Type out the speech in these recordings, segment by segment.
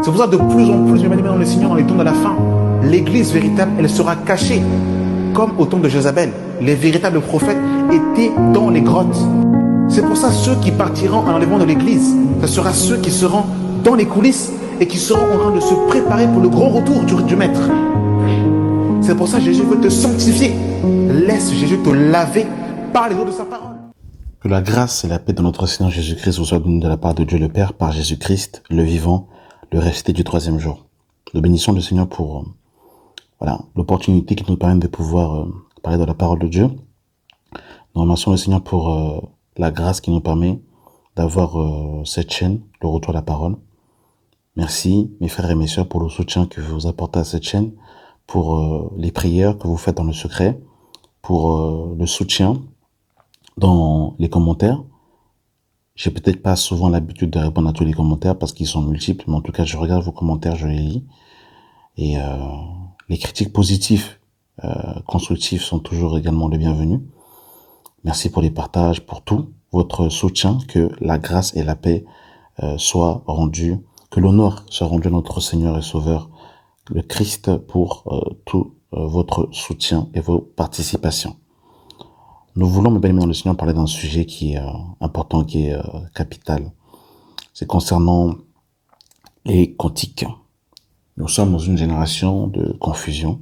C'est pour ça que de plus en plus, bien-aimés dans le Seigneur, dans les temps de la fin, l'église véritable, elle sera cachée. Comme au temps de Jézabel, les véritables prophètes étaient dans les grottes. C'est pour ça ceux qui partiront en enlèvement de l'église, ce sera ceux qui seront dans les coulisses et qui seront en train de se préparer pour le grand retour du Maître. C'est pour ça que Jésus veut te sanctifier. Laisse Jésus te laver par les eaux de sa parole. Que la grâce et la paix de notre Seigneur Jésus-Christ vous soient données de la part de Dieu le Père par Jésus-Christ, le vivant, le ressuscité du troisième jour. Nous bénissons le Seigneur pour l'opportunité qui nous permet de pouvoir parler de la parole de Dieu. Nous remercions le Seigneur pour la grâce qui nous permet d'avoir cette chaîne, le retour à la parole. Merci mes frères et mes sœurs pour le soutien que vous apportez à cette chaîne, pour les prières que vous faites dans le secret, pour le soutien dans les commentaires. J'ai peut-être pas souvent l'habitude de répondre à tous les commentaires parce qu'ils sont multiples, mais en tout cas, je regarde vos commentaires, je les lis. Et les critiques positives, constructives sont toujours également les bienvenus. Merci pour les partages, pour tout votre soutien, que la grâce et la paix soient rendues, que l'honneur soit rendu à notre Seigneur et Sauveur, le Christ, pour tout votre soutien et vos participations. Nous voulons, mes bien-aimés dans le Seigneur, parler d'un sujet qui est important, qui est capital. C'est concernant les cantiques. Nous sommes dans une génération de confusion.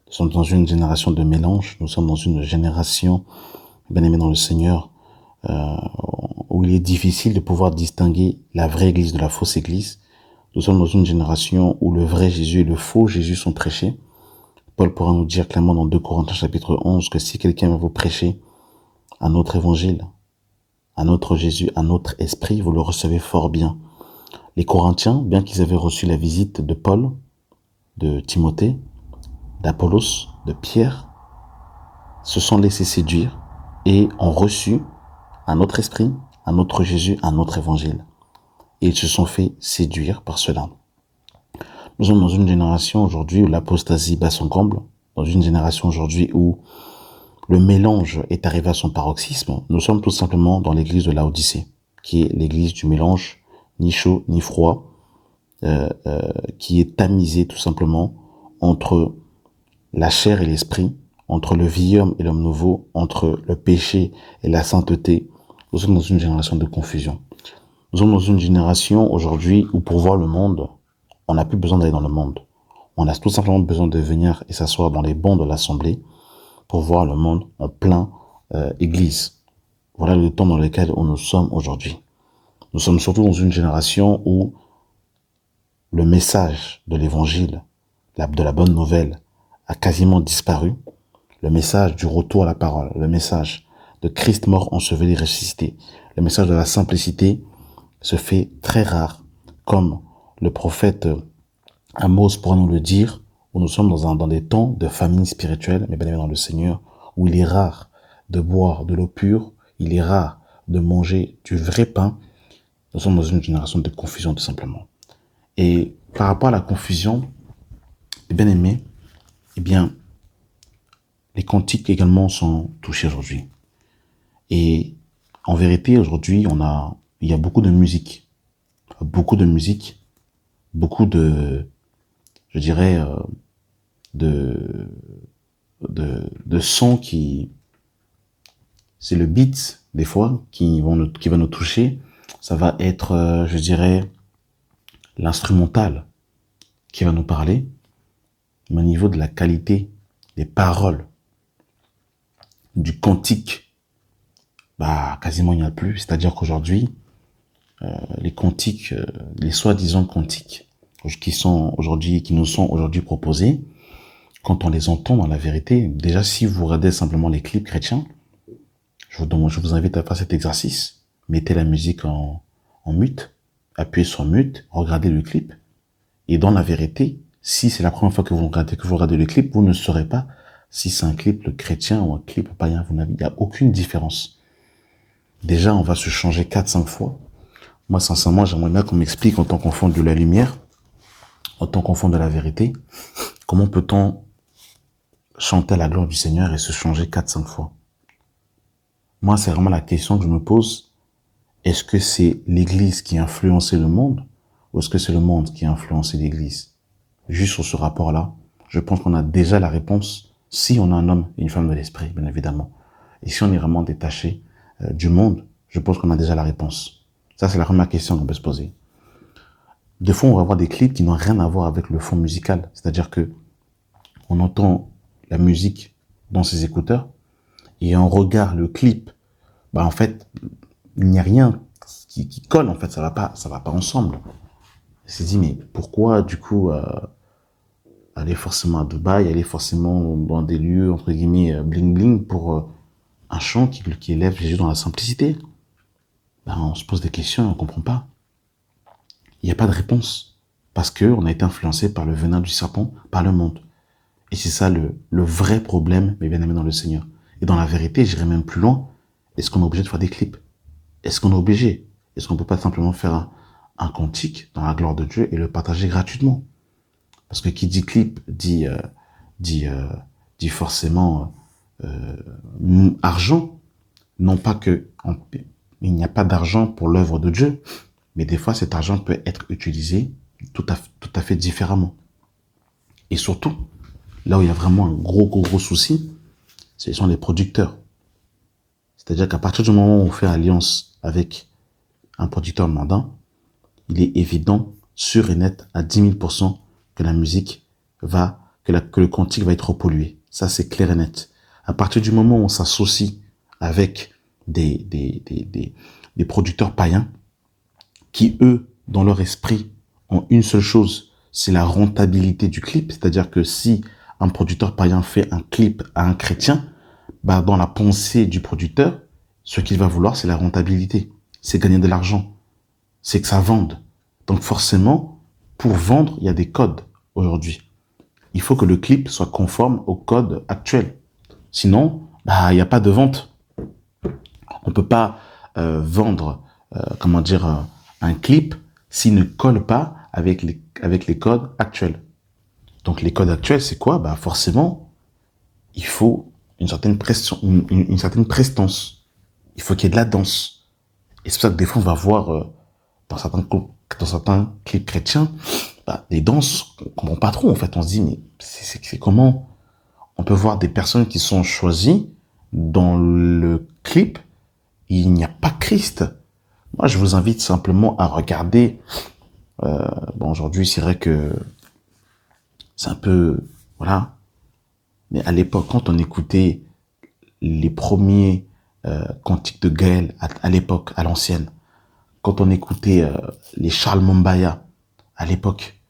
Nous sommes dans une génération de mélange. Nous sommes dans une génération, bien-aimés dans le Seigneur, où il est difficile de pouvoir distinguer la vraie église de la fausse église. Nous sommes dans une génération où le vrai Jésus et le faux Jésus sont prêchés. Paul pourra nous dire clairement dans 2 Corinthiens chapitre 11 que si quelqu'un va vous prêcher un autre évangile, un autre Jésus, un autre esprit, vous le recevez fort bien. Les Corinthiens, bien qu'ils avaient reçu la visite de Paul, de Timothée, d'Apollos, de Pierre, se sont laissés séduire et ont reçu un autre esprit, un autre Jésus, un autre évangile. Et ils se sont fait séduire par cela. Nous sommes dans une génération aujourd'hui où l'apostasie bat son comble, dans une génération aujourd'hui où le mélange est arrivé à son paroxysme. Nous sommes tout simplement dans l'église de Laodicée, qui est l'église du mélange, ni chaud ni froid, qui est tamisée tout simplement entre la chair et l'esprit, entre le vieil homme et l'homme nouveau, entre le péché et la sainteté. Nous sommes dans une génération de confusion. Nous sommes dans une génération aujourd'hui où pour voir le monde, on n'a plus besoin d'aller dans le monde. On a tout simplement besoin de venir et s'asseoir dans les bancs de l'assemblée pour voir le monde en plein église. Voilà le temps dans lequel nous sommes aujourd'hui. Nous sommes surtout dans une génération où le message de l'évangile, de la bonne nouvelle, a quasiment disparu. Le message du retour à la parole, le message de Christ mort, enseveli, ressuscité, le message de la simplicité se fait très rare, comme le prophète Amos pourra nous le dire, où nous sommes dans des temps de famine spirituelle, mais bien évidemment dans le Seigneur, où il est rare de boire de l'eau pure, il est rare de manger du vrai pain. Nous sommes dans une génération de confusion tout simplement. Et par rapport à la confusion, bien aimés, eh bien, les cantiques également sont touchés aujourd'hui. Et en vérité, aujourd'hui, il y a beaucoup de musique, beaucoup de je dirais, de sons qui, c'est le beat, des fois, qui va nous toucher. Ça va être, je dirais, l'instrumental qui va nous parler, mais au niveau de la qualité des paroles, du cantique, quasiment il n'y a plus. C'est-à-dire qu'aujourd'hui, les cantiques, les soi-disant cantiques, qui nous sont aujourd'hui proposés, quand on les entend dans la vérité, déjà si vous regardez simplement les clips chrétiens, je vous invite à faire cet exercice. Mettez la musique en mute, appuyez sur mute, regardez le clip, et dans la vérité, si c'est la première fois que vous regardez le clip, vous ne saurez pas si c'est un clip chrétien ou un clip païen. Il n'y a aucune différence. Déjà, on va se changer 4-5 fois. Moi, sincèrement, j'aimerais bien qu'on m'explique en tant qu'enfant de la lumière, en tant qu'enfant de la vérité, comment peut-on chanter la gloire du Seigneur et se changer 4-5 fois? Moi, c'est vraiment la question que je me pose. Est-ce que c'est l'Église qui a influencé le monde ou est-ce que c'est le monde qui a influencé l'Église? Juste sur ce rapport-là, je pense qu'on a déjà la réponse si on a un homme et une femme de l'esprit, bien évidemment. Et si on est vraiment détaché du monde, je pense qu'on a déjà la réponse. Ça, c'est la première question qu'on peut se poser. Des fois, on va voir des clips qui n'ont rien à voir avec le fond musical. C'est-à-dire que on entend la musique dans ses écouteurs et on regarde le clip. En fait, il n'y a rien qui colle. En fait, ça va pas ensemble. On s'est dit, mais pourquoi, du coup, aller forcément à Dubaï, aller forcément dans des lieux, entre guillemets, bling bling pour un chant qui élève Jésus dans la simplicité? On se pose des questions et on comprend pas. Il n'y a pas de réponse. Parce que on a été influencé par le venin du serpent, par le monde. Et c'est ça le vrai problème, mes bien-aimés dans le Seigneur. Et dans la vérité, j'irai même plus loin. Est-ce qu'on est obligé de faire des clips? Est-ce qu'on est obligé? Est-ce qu'on peut pas simplement faire un cantique dans la gloire de Dieu et le partager gratuitement? Parce que qui dit clip dit forcément argent. Non pas que il n'y a pas d'argent pour l'œuvre de Dieu, mais des fois cet argent peut être utilisé tout à fait différemment. Et surtout, là où il y a vraiment un gros souci, ce sont les producteurs. C'est-à-dire qu'à partir du moment où on fait alliance avec un producteur mondain, il est évident, sûr et net, à 10 000% que la musique que le cantique va être pollué. Ça, c'est clair et net. À partir du moment où on s'associe avec des producteurs païens, qui, eux, dans leur esprit, ont une seule chose, c'est la rentabilité du clip. C'est-à-dire que si un producteur païen fait un clip à un chrétien, dans la pensée du producteur, ce qu'il va vouloir, c'est la rentabilité. C'est gagner de l'argent. C'est que ça vende. Donc forcément, pour vendre, il y a des codes aujourd'hui. Il faut que le clip soit conforme au code actuel. Sinon, il n'y a pas de vente. On peut pas vendre, un clip s'il ne colle pas avec les codes actuels. Donc les codes actuels, c'est quoi? Forcément, il faut une certaine prestance. Il faut qu'il y ait de la danse. Et c'est pour ça que des fois, on va voir dans certains clips chrétiens, des danses qu'on comprend pas trop. En fait, on se dit, mais c'est comment? On peut voir des personnes qui sont choisies dans le clip, il n'y a pas Christ. Moi, je vous invite simplement à regarder. Aujourd'hui, c'est vrai que c'est un peu, voilà. Mais à l'époque, quand on écoutait les premiers cantiques de Gaël, à l'époque, à l'ancienne, quand on écoutait les Charles Mombaya, à l'époque,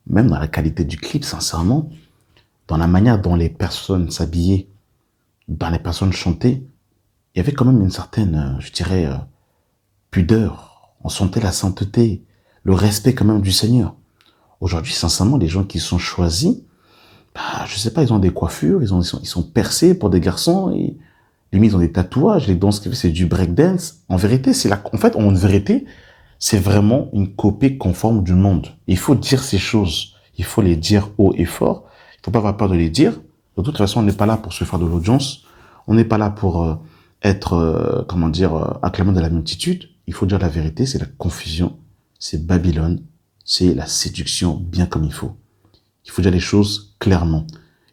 même dans la qualité du clip, sincèrement, dans la manière dont les personnes s'habillaient, dans les personnes chantaient, il y avait quand même une certaine, pudeur. On sentait la sainteté, le respect quand même du Seigneur. Aujourd'hui, sincèrement, les gens qui sont choisis, je sais pas, ils ont des coiffures, ils sont percés pour des garçons, et limite ils ont des tatouages, les danses qu'ils font, c'est du breakdance. En vérité, c'est vraiment une copie conforme du monde. Il faut dire ces choses. Il faut les dire haut et fort. Il faut pas avoir peur de les dire. De toute façon, on n'est pas là pour se faire de l'audience. On n'est pas là pour être, acclamé de la multitude. Il faut dire la vérité, c'est la confusion, c'est Babylone, c'est la séduction bien comme il faut. Il faut dire les choses clairement.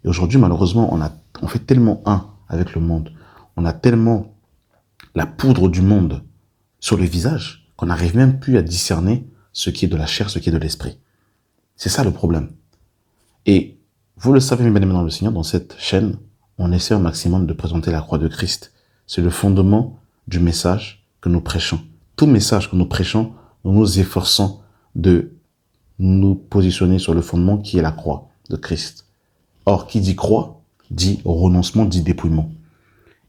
Et aujourd'hui, malheureusement, on fait tellement un avec le monde. On a tellement la poudre du monde sur le visage qu'on n'arrive même plus à discerner ce qui est de la chair, ce qui est de l'esprit. C'est ça le problème. Et vous le savez, mes bien-aimés dans le Seigneur, dans cette chaîne, on essaie au maximum de présenter la croix de Christ. C'est le fondement du message que nous prêchons. Tout message que nous prêchons, nous nous efforçons de nous positionner sur le fondement qui est la croix de Christ. Or, qui dit croix, dit renoncement, dit dépouillement.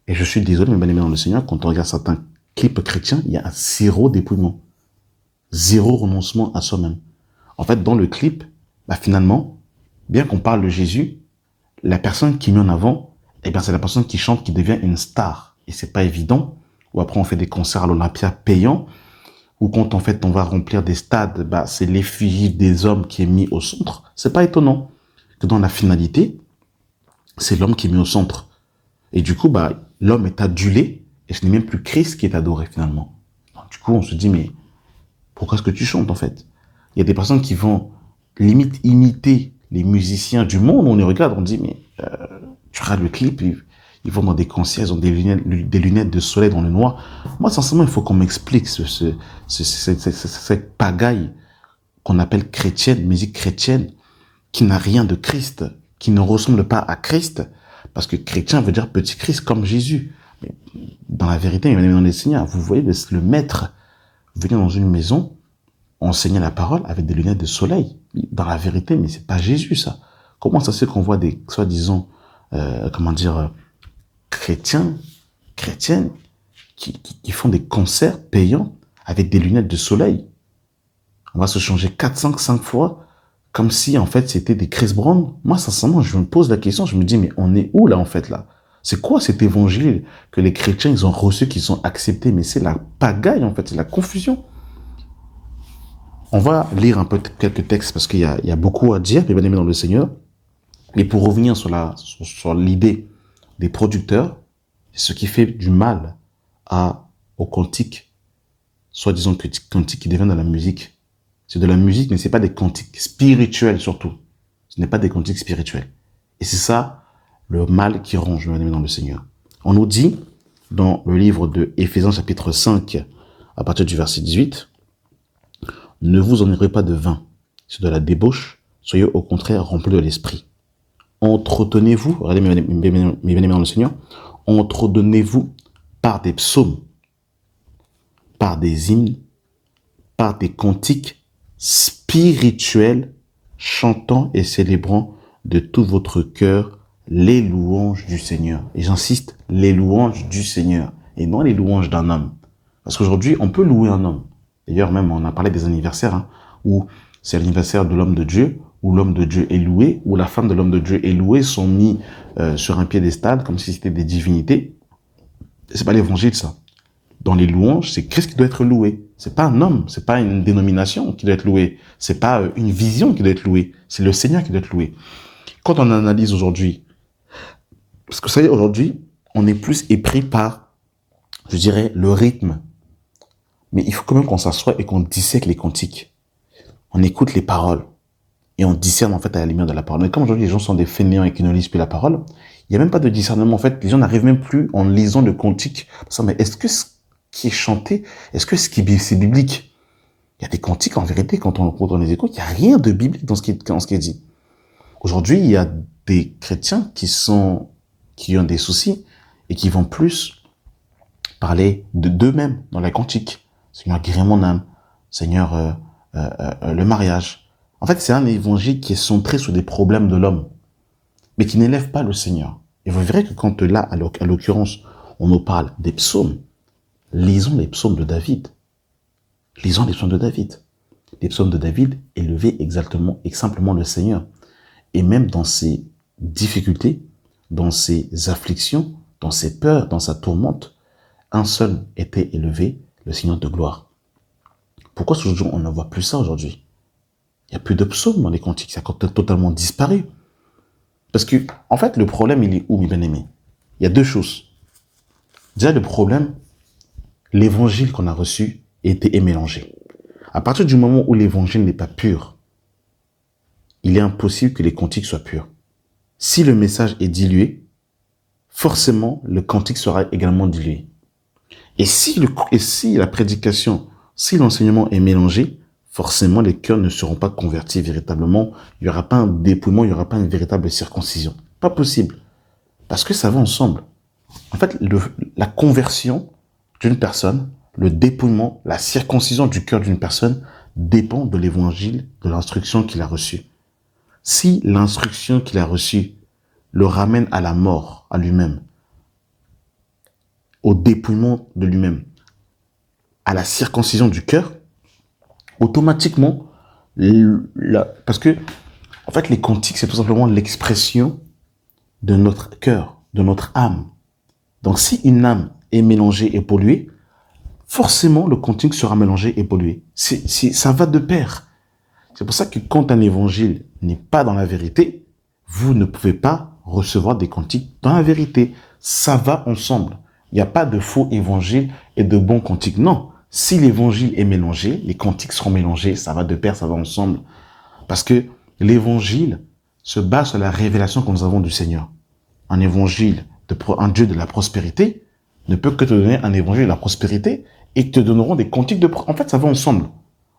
Et je suis désolé, mes bien-aimés dans le Seigneur, quand on regarde certains clips chrétiens, il y a un zéro dépouillement. Zéro renoncement à soi-même. En fait, dans le clip, finalement, bien qu'on parle de Jésus, la personne qui est mise en avant, c'est la personne qui chante qui devient une star. Et c'est pas évident. Ou après, on fait des concerts à l'Olympia payants. Ou quand, en fait, on va remplir des stades, c'est l'effigie des hommes qui est mis au centre. C'est pas étonnant que dans la finalité, c'est l'homme qui est mis au centre. Et du coup, l'homme est adulé, et ce n'est même plus Christ qui est adoré, finalement. Donc, du coup, on se dit, mais pourquoi est-ce que tu chantes, en fait? Il y a des personnes qui vont limite imiter les musiciens du monde. On les regarde, on dit, mais tu regardes le clip, ils vont dans des concerts, ils ont des lunettes de soleil dans le noir. Moi, sincèrement, il faut qu'on m'explique cette pagaille qu'on appelle chrétienne, musique chrétienne, qui n'a rien de Christ, qui ne ressemble pas à Christ, parce que chrétien veut dire petit Christ, comme Jésus. Mais dans la vérité, dans les Seigneurs, vous voyez le maître venir dans une maison, enseigner la parole avec des lunettes de soleil. Dans la vérité, mais c'est pas Jésus, ça. Comment ça se fait qu'on voit des, soi-disant, chrétiennes, qui font des concerts payants avec des lunettes de soleil? On va se changer 5 fois, comme si, en fait, c'était des Chris Brown. Moi, sincèrement, je me pose la question, je me dis, mais on est où, là, en fait, là? C'est quoi cet évangile que les chrétiens, ils ont reçu, qu'ils ont accepté? Mais c'est la pagaille, en fait, c'est la confusion. On va lire un peu quelques textes, parce qu'il y a beaucoup à dire, bien aimé dans le Seigneur. Et pour revenir sur l'idée des producteurs, c'est ce qui fait du mal au cantique, soi-disant cantique qui devient de la musique. C'est de la musique, mais c'est pas des cantiques spirituels surtout. Ce n'est pas des cantiques spirituels. Et c'est ça, le mal qui ronge, bien aimé dans le Seigneur. On nous dit, dans le livre de Éphésiens chapitre 5, à partir du verset 18, « Ne vous enivrez pas de vin, c'est de la débauche, soyez au contraire remplis de l'esprit. Entretenez-vous, regardez mes bien-aimés dans le Seigneur, entretenez-vous par des psaumes, par des hymnes, par des cantiques spirituels, chantant et célébrant de tout votre cœur les louanges du Seigneur. » Et j'insiste, les louanges du Seigneur, et non les louanges d'un homme. Parce qu'aujourd'hui, on peut louer un homme. D'ailleurs, même, on a parlé des anniversaires, où c'est l'anniversaire de l'homme de Dieu, où l'homme de Dieu est loué, où la femme de l'homme de Dieu est louée, sont mis sur un piédestal, comme si c'était des divinités. C'est pas l'évangile, ça. Dans les louanges, c'est Christ qui doit être loué. C'est pas un homme, c'est pas une dénomination qui doit être louée. C'est pas une vision qui doit être louée. C'est le Seigneur qui doit être loué. Quand on analyse aujourd'hui, parce que vous savez, aujourd'hui, on est plus épris par, je dirais, le rythme. Mais il faut quand même qu'on s'assoie et qu'on dissèque les cantiques. On écoute les paroles. Et on discerne en fait à la lumière de la parole. Mais comme aujourd'hui les gens sont des fainéants et qui ne lisent plus la parole, il n'y a même pas de discernement. En fait, les gens n'arrivent même plus en lisant le cantique. Mais est-ce que ce qui est chanté, est-ce que c'est biblique? Il y a des cantiques en vérité, quand on les écoute, il n'y a rien de biblique dans ce qui est dit. Aujourd'hui, il y a des chrétiens qui ont des soucis et qui vont plus parler d'eux-mêmes dans la cantique. Seigneur, guéris mon âme. Seigneur, le mariage. En fait, c'est un évangile qui est centré sur des problèmes de l'homme, mais qui n'élève pas le Seigneur. Et vous verrez que quand là, à l'occurrence, on nous parle des psaumes, lisons les psaumes de David. Lisons les psaumes de David. Les psaumes de David élevaient exactement et simplement le Seigneur. Et même dans ses difficultés, dans ses afflictions, dans ses peurs, dans sa tourmente, un seul était élevé, le Seigneur de gloire. Pourquoi aujourd'hui on ne voit plus ça aujourd'hui? Il n'y a plus de psaumes dans les cantiques, ça a totalement disparu. Parce que, en fait, le problème, il est où, mes bien-aimés? Il y a deux choses. Déjà, le problème, l'évangile qu'on a reçu est mélangé. À partir du moment où l'évangile n'est pas pur, il est impossible que les cantiques soient purs. Si le message est dilué, forcément, le cantique sera également dilué. Et si la prédication, si l'enseignement est mélangé, forcément, les cœurs ne seront pas convertis véritablement. Il n'y aura pas un dépouillement, il n'y aura pas une véritable circoncision. Pas possible. Parce que ça va ensemble. En fait, la conversion d'une personne, le dépouillement, la circoncision du cœur d'une personne dépend de l'évangile, de l'instruction qu'il a reçue. Si l'instruction qu'il a reçue le ramène à la mort, à lui-même, au dépouillement de lui-même, à la circoncision du cœur, automatiquement, parce que, en fait, les cantiques, c'est tout simplement l'expression de notre cœur, de notre âme. Donc, si une âme est mélangée et polluée, forcément, le cantique sera mélangé et pollué. Ça va de pair. C'est pour ça que quand un évangile n'est pas dans la vérité, vous ne pouvez pas recevoir des cantiques dans la vérité. Ça va ensemble. Il n'y a pas de faux évangile et de bons cantiques. Non, si l'évangile est mélangé, les cantiques seront mélangés, ça va de pair, ça va ensemble. Parce que l'évangile se base sur la révélation que nous avons du Seigneur. Un évangile, un Dieu de la prospérité, ne peut que te donner un évangile de la prospérité et te donneront des cantiques de... En fait, ça va ensemble.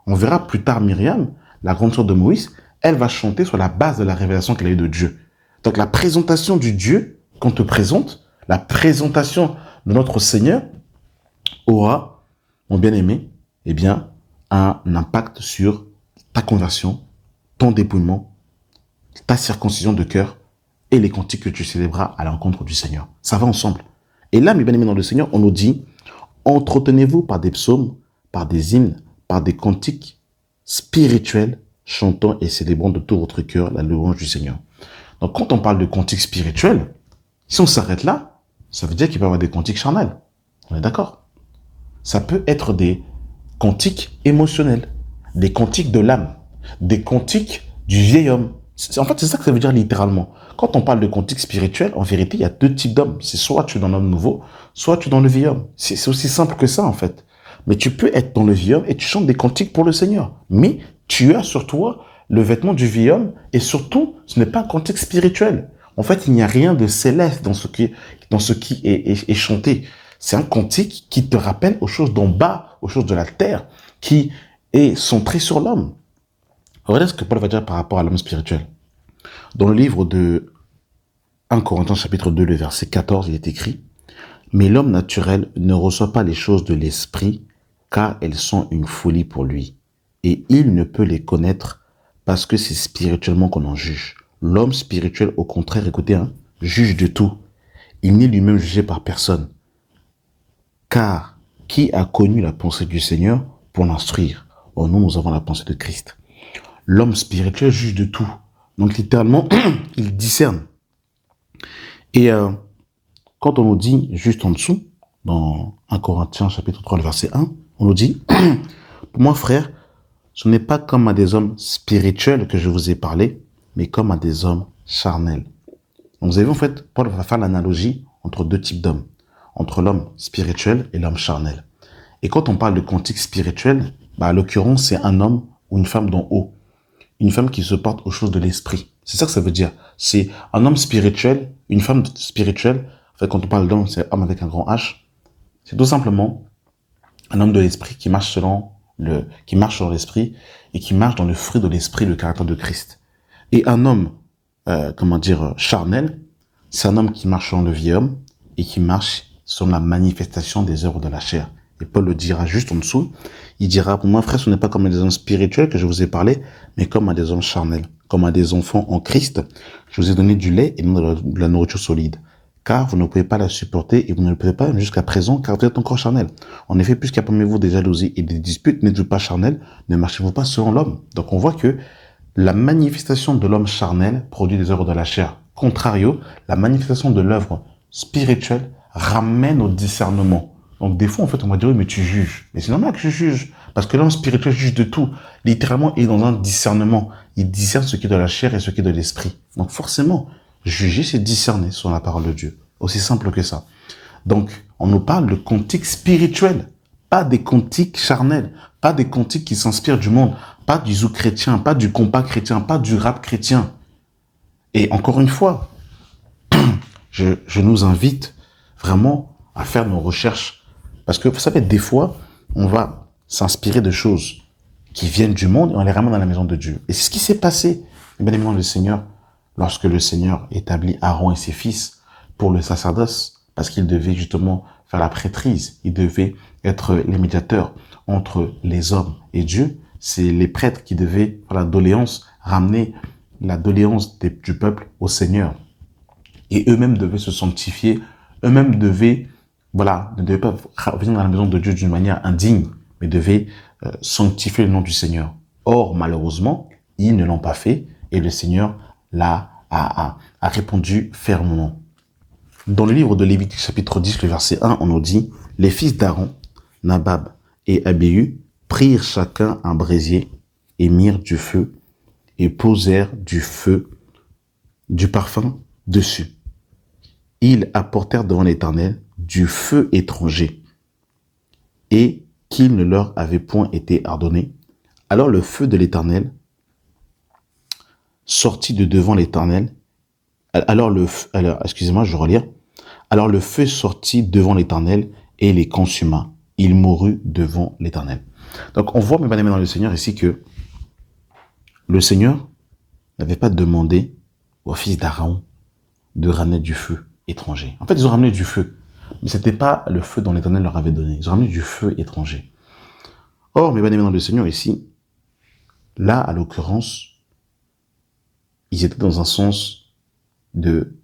On verra plus tard Myriam, la grande sœur de Moïse, elle va chanter sur la base de la révélation qu'elle a eue de Dieu. Donc la présentation du Dieu qu'on te présente, la présentation de notre Seigneur aura, mon bien-aimé, eh bien, un impact sur ta conversion, ton dépouillement, ta circoncision de cœur et les cantiques que tu célébreras à l'encontre du Seigneur. Ça va ensemble. Et là, mes bien-aimés dans le Seigneur, on nous dit, entretenez-vous par des psaumes, par des hymnes, par des cantiques spirituels, chantant et célébrant de tout votre cœur la louange du Seigneur. Donc, quand on parle de cantiques spirituels, si on s'arrête là, ça veut dire qu'il peut y avoir des cantiques charnels. On est d'accord? Ça peut être des cantiques émotionnels, des cantiques de l'âme, des cantiques du vieil homme. En fait, c'est ça que ça veut dire littéralement. Quand on parle de cantiques spirituels, en vérité, il y a deux types d'hommes. C'est soit tu es dans l'homme nouveau, soit tu es dans le vieil homme. C'est aussi simple que ça, en fait. Mais tu peux être dans le vieil homme et tu chantes des cantiques pour le Seigneur. Mais tu as sur toi le vêtement du vieil homme et surtout, ce n'est pas un cantique spirituel. En fait, il n'y a rien de céleste dans ce qui est chanté. C'est un cantique qui te rappelle aux choses d'en bas, aux choses de la terre, qui est centré sur l'homme. Regardez ce que Paul va dire par rapport à l'homme spirituel. Dans le livre de 1 Corinthiens chapitre 2, le verset 14, il est écrit « Mais l'homme naturel ne reçoit pas les choses de l'esprit, car elles sont une folie pour lui. Et il ne peut les connaître parce que c'est spirituellement qu'on en juge. L'homme spirituel, au contraire, écoutez, juge de tout. Il n'est lui-même jugé par personne. Car qui a connu la pensée du Seigneur pour l'instruire? Or, nous avons la pensée de Christ. » L'homme spirituel juge de tout. Donc, littéralement, il discerne. Et quand on nous dit, juste en dessous, dans 1 Corinthiens chapitre 3, le verset 1, on nous dit, pour moi, frère, ce n'est pas comme à des hommes spirituels que je vous ai parlé, mais comme à des hommes charnels. Donc, vous avez vu, en fait, Paul va faire l'analogie entre deux types d'hommes, entre l'homme spirituel et l'homme charnel. Et quand on parle de cantique spirituel, à l'occurrence, c'est un homme ou une femme d'en haut. Une femme qui se porte aux choses de l'esprit. C'est ça que ça veut dire. C'est un homme spirituel, une femme spirituelle. En fait, quand on parle d'homme, c'est homme avec un grand H. C'est tout simplement un homme de l'esprit qui marche sur l'esprit et qui marche dans le fruit de l'esprit, le caractère de Christ. Et un homme, charnel, c'est un homme qui marche sur le vieil homme et qui marche sur la manifestation des œuvres de la chair. Et Paul le dira juste en dessous. Il dira, pour moi, frère, ce n'est pas comme à des hommes spirituels que je vous ai parlé, mais comme à des hommes charnels, comme à des enfants en Christ. Je vous ai donné du lait et non de la nourriture solide. Car vous ne pouvez pas la supporter et vous ne le pouvez pas jusqu'à présent, car vous êtes encore charnel. En effet, puisqu'il y a parmi vous des jalousies et des disputes, n'êtes-vous pas charnel, ne marchez-vous pas selon l'homme. Donc on voit que la manifestation de l'homme charnel produit des œuvres de la chair. Contrario, la manifestation de l'œuvre spirituelle ramène au discernement. Donc, des fois, en fait, on va dire, oui, mais tu juges. Mais c'est normal que je juge. Parce que l'homme spirituel juge de tout. Littéralement, il est dans un discernement. Il discerne ce qui est de la chair et ce qui est de l'esprit. Donc, forcément, juger, c'est discerner sur la parole de Dieu. Aussi simple que ça. Donc, on nous parle de cantiques spirituels. Pas des cantiques charnels. Pas des cantiques qui s'inspirent du monde. Pas du zouk chrétien. Pas du compas chrétien. Pas du rap chrétien. Et encore une fois, je nous invite vraiment à faire nos recherches. Parce que, vous savez, des fois, on va s'inspirer de choses qui viennent du monde et on les ramène dans la maison de Dieu. Et c'est ce qui s'est passé, bien évidemment, le Seigneur, lorsque le Seigneur établit Aaron et ses fils pour le sacerdoce, parce qu'ils devaient justement faire la prêtrise, ils devaient être les médiateurs entre les hommes et Dieu. C'est les prêtres qui devaient faire la doléance, ramener la doléance du peuple au Seigneur. Et eux-mêmes devaient se sanctifier, eux-mêmes devaient ne devaient pas venir dans la maison de Dieu d'une manière indigne, mais devaient sanctifier le nom du Seigneur. Or, malheureusement, ils ne l'ont pas fait et le Seigneur a répondu fermement. Dans le livre de Lévitique chapitre 10, le verset 1, on nous dit « Les fils d'Aaron, Nabab et Abihu, prirent chacun un brésier et mirent du feu et posèrent du parfum dessus. Ils apportèrent devant l'Éternel du feu étranger et qu'il ne leur avait point été ordonné. Alors le feu de l'Éternel sortit de devant l'Éternel. Excusez-moi, je vais relire. Alors le feu sortit devant l'Éternel et les consuma. Il mourut devant l'Éternel. Donc on voit, mes bien-aimés dans le Seigneur, ici que le Seigneur n'avait pas demandé aux fils d'Aaron de ramener du feu étranger. En fait, ils ont ramené du feu, mais ce n'était pas le feu dont l'Éternel leur avait donné. Ils ont ramené du feu étranger. Or, mes bien-aimés dans le Seigneur, ici, là, à l'occurrence, ils étaient dans un sens de...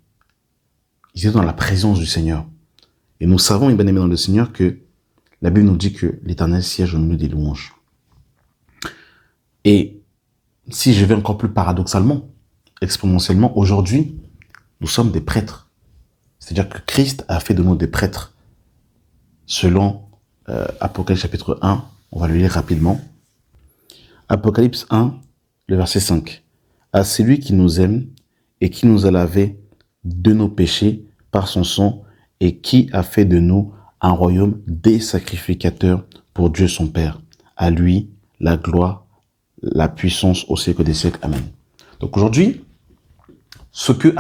Ils étaient dans la présence du Seigneur. Et nous savons, mes bien-aimés dans le Seigneur, que la Bible nous dit que l'Éternel siège au milieu des louanges. Et si je vais encore plus paradoxalement, exponentiellement, aujourd'hui, nous sommes des prêtres. C'est-à-dire que Christ a fait de nous des prêtres. Selon Apocalypse chapitre 1, on va le lire rapidement. Apocalypse 1, le verset 5. À celui qui nous aime et qui nous a lavé de nos péchés par son sang et qui a fait de nous un royaume des sacrificateurs pour Dieu son Père. À lui, la gloire, la puissance au siècle des siècles. Amen. Donc aujourd'hui, ce que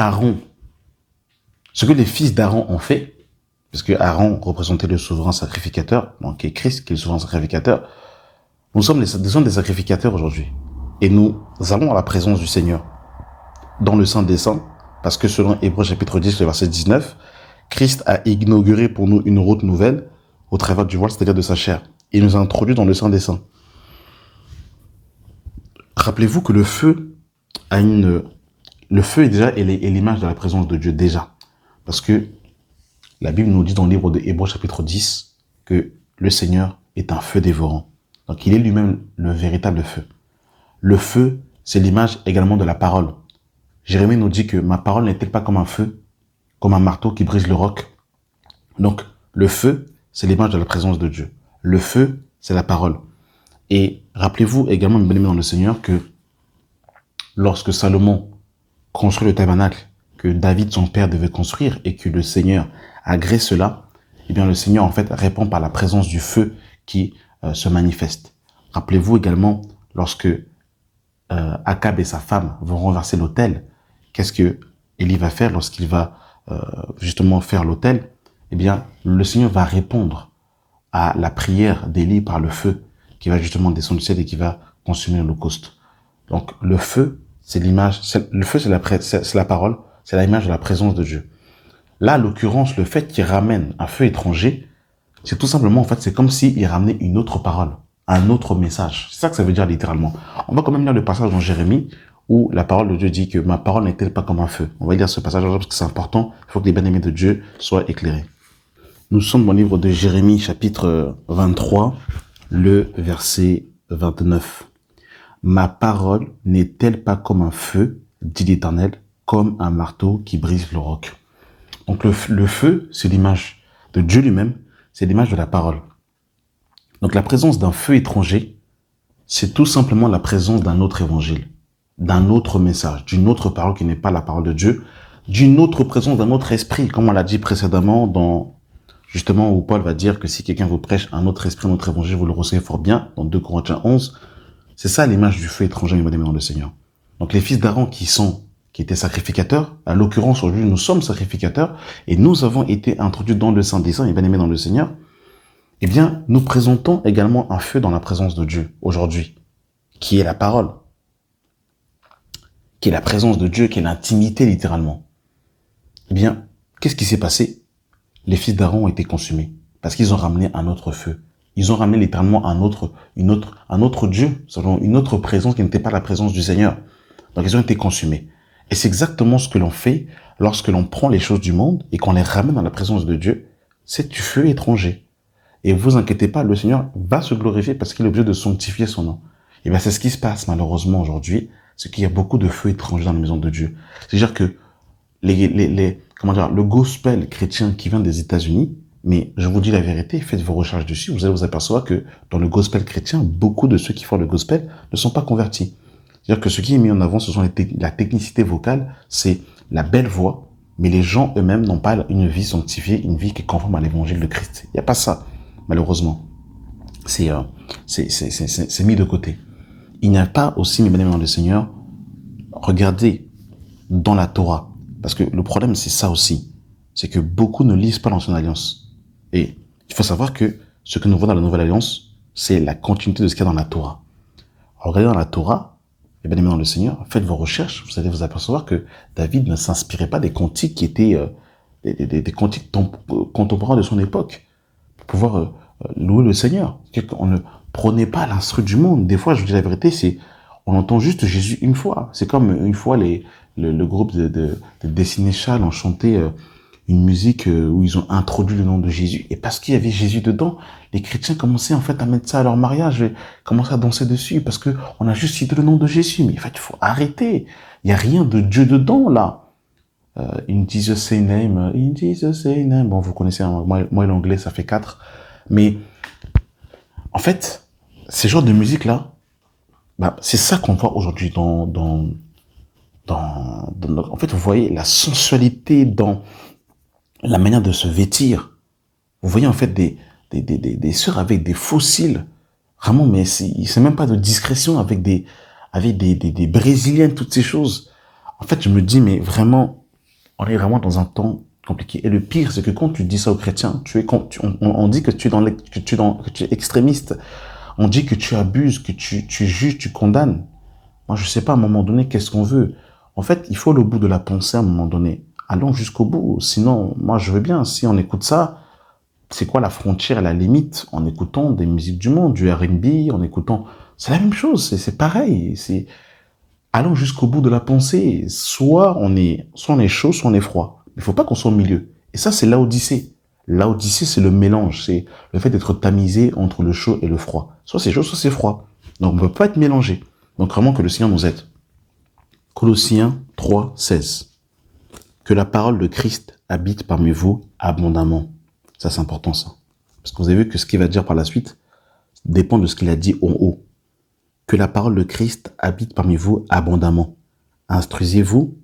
les fils d'Aaron ont fait, parce que Aaron représentait le souverain sacrificateur, donc qui est Christ, qui est le souverain sacrificateur, nous sommes des sacrificateurs aujourd'hui. Et nous allons à la présence du Seigneur, dans le Saint des Saints, parce que selon Hébreux chapitre 10, le verset 19, Christ a inauguré pour nous une route nouvelle au travers du voile, c'est-à-dire de sa chair. Il nous a introduits dans le Saint des Saints. Rappelez-vous que le feu est déjà est l'image de la présence de Dieu déjà. Parce que la Bible nous dit dans le livre de Hébreux chapitre 10 que le Seigneur est un feu dévorant. Donc il est lui-même le véritable feu. Le feu, c'est l'image également de la parole. Jérémie nous dit que ma parole n'est-elle pas comme un feu, comme un marteau qui brise le roc. Donc le feu, c'est l'image de la présence de Dieu. Le feu, c'est la parole. Et rappelez-vous également, mes bien-aimés dans le Seigneur, que lorsque Salomon construit le tabernacle que David, son père, devait construire et que le Seigneur agrée cela, eh bien le Seigneur en fait répond par la présence du feu qui se manifeste. Rappelez-vous également lorsque Akab et sa femme vont renverser l'autel, qu'est-ce que Élie va faire lorsqu'il va justement faire l'autel? Eh bien le Seigneur va répondre à la prière d'Élie par le feu qui va justement descendre du ciel et qui va consumer l'holocauste. Donc le feu, c'est l'image, le feu c'est la parole, c'est l'image de la présence de Dieu. Là, à l'occurrence, le fait qu'il ramène un feu étranger, c'est tout simplement, en fait, c'est comme s'il ramenait une autre parole, un autre message. C'est ça que ça veut dire littéralement. On va quand même lire le passage dans Jérémie où la parole de Dieu dit que ma parole n'est-elle pas comme un feu. On va lire ce passage parce que c'est important. Il faut que les bien-aimés de Dieu soient éclairés. Nous sommes dans le livre de Jérémie, chapitre 23, le verset 29. Ma parole n'est-elle pas comme un feu, dit l'Éternel, comme un marteau qui brise le roc. Donc le feu, c'est l'image de Dieu lui-même, c'est l'image de la parole. Donc la présence d'un feu étranger, c'est tout simplement la présence d'un autre évangile, d'un autre message, d'une autre parole qui n'est pas la parole de Dieu, d'une autre présence, d'un autre esprit, comme on l'a dit précédemment dans justement où Paul va dire que si quelqu'un vous prêche un autre esprit, un autre évangile, vous le recevez fort bien, dans 2 Corinthiens 11, c'est ça l'image du feu étranger, mes bien-aimés dans le Seigneur. Donc les fils d'Aaron qui étaient sacrificateurs, à l'occurrence aujourd'hui nous sommes sacrificateurs, et nous avons été introduits dans le Saint des Saints, et bien-aimés dans le Seigneur, eh bien nous présentons également un feu dans la présence de Dieu aujourd'hui, qui est la parole, qui est la présence de Dieu, qui est l'intimité littéralement. Eh bien, qu'est-ce qui s'est passé? Les fils d'Aaron ont été consumés, parce qu'ils ont ramené un autre feu. Ils ont ramené littéralement un autre Dieu, selon une autre présence qui n'était pas la présence du Seigneur. Donc ils ont été consumés. Et c'est exactement ce que l'on fait lorsque l'on prend les choses du monde et qu'on les ramène dans la présence de Dieu. C'est du feu étranger. Et vous inquiétez pas, le Seigneur va se glorifier parce qu'il est obligé de sanctifier son nom. Et bien c'est ce qui se passe malheureusement aujourd'hui, c'est qu'il y a beaucoup de feux étrangers dans la maison de Dieu. C'est-à-dire que le gospel chrétien qui vient des États-Unis, mais je vous dis la vérité, faites vos recherches dessus, vous allez vous apercevoir que dans le gospel chrétien, beaucoup de ceux qui font le gospel ne sont pas convertis. C'est-à-dire que ce qui est mis en avant, ce sont la technicité vocale, c'est la belle voix, mais les gens eux-mêmes n'ont pas une vie sanctifiée, une vie qui est conforme à l'évangile de Christ. Il n'y a pas ça, malheureusement. c'est mis de côté. Il n'y a pas aussi, mes bien-aimés dans le Seigneur, regardez dans la Torah. Parce que le problème, c'est ça aussi. C'est que beaucoup ne lisent pas l'Ancienne Alliance. Et il faut savoir que ce que nous voyons dans la Nouvelle Alliance, c'est la continuité de ce qu'il y a dans la Torah. Regardez dans la Torah, et bien aimé dans le Seigneur, faites vos recherches, vous allez vous apercevoir que David ne s'inspirait pas des cantiques qui étaient des cantiques contemporains de son époque pour pouvoir louer le Seigneur. On ne prenait pas l'instru du monde. Des fois, je vous dis la vérité, on entend juste Jésus une fois. C'est comme une fois le groupe de Destiné Child ont chanté une musique où ils ont introduit le nom de Jésus. Et parce qu'il y avait Jésus dedans, les chrétiens commençaient en fait à mettre ça à leur mariage et commençaient à danser dessus parce que on a juste cité le nom de Jésus. Mais en fait, il faut arrêter. Il n'y a rien de Dieu dedans, là. In Jesus say name, in Jesus say name. Bon, vous connaissez, hein, moi l'anglais, ça fait 4. Mais, en fait, ces genres de musique-là, bah, c'est ça qu'on voit aujourd'hui en fait, vous voyez la sensualité dans la manière de se vêtir. Vous voyez en fait des sœurs avec des fossiles. Vraiment, mais c'est même pas de discrétion avec des brésiliennes, toutes ces choses. En fait, je me dis, mais vraiment, on est vraiment dans un temps compliqué. Et le pire, c'est que quand tu dis ça aux chrétiens, on dit que tu es extrémiste. On dit que tu abuses, que tu juges, tu condamnes. Moi, je sais pas, à un moment donné, qu'est-ce qu'on veut? En fait, il faut le bout de la pensée à un moment donné. Allons jusqu'au bout. Sinon, moi, je veux bien. Si on écoute ça, c'est quoi la frontière, la limite? En écoutant des musiques du monde, du R&B, en écoutant... C'est la même chose, c'est pareil. Allons jusqu'au bout de la pensée. Soit on est chaud, soit on est froid. Il faut pas qu'on soit au milieu. Et ça, c'est l'Odyssée. L'Odyssée, c'est le mélange. C'est le fait d'être tamisé entre le chaud et le froid. Soit c'est chaud, soit c'est froid. Donc, on ne peut pas être mélangé. Donc, vraiment que le Seigneur nous aide. Colossiens 3, 16. Que la parole de Christ habite parmi vous abondamment. Ça, c'est important, ça. Parce que vous avez vu que ce qu'il va dire par la suite dépend de ce qu'il a dit en haut. Que la parole de Christ habite parmi vous abondamment. Instruisez-vous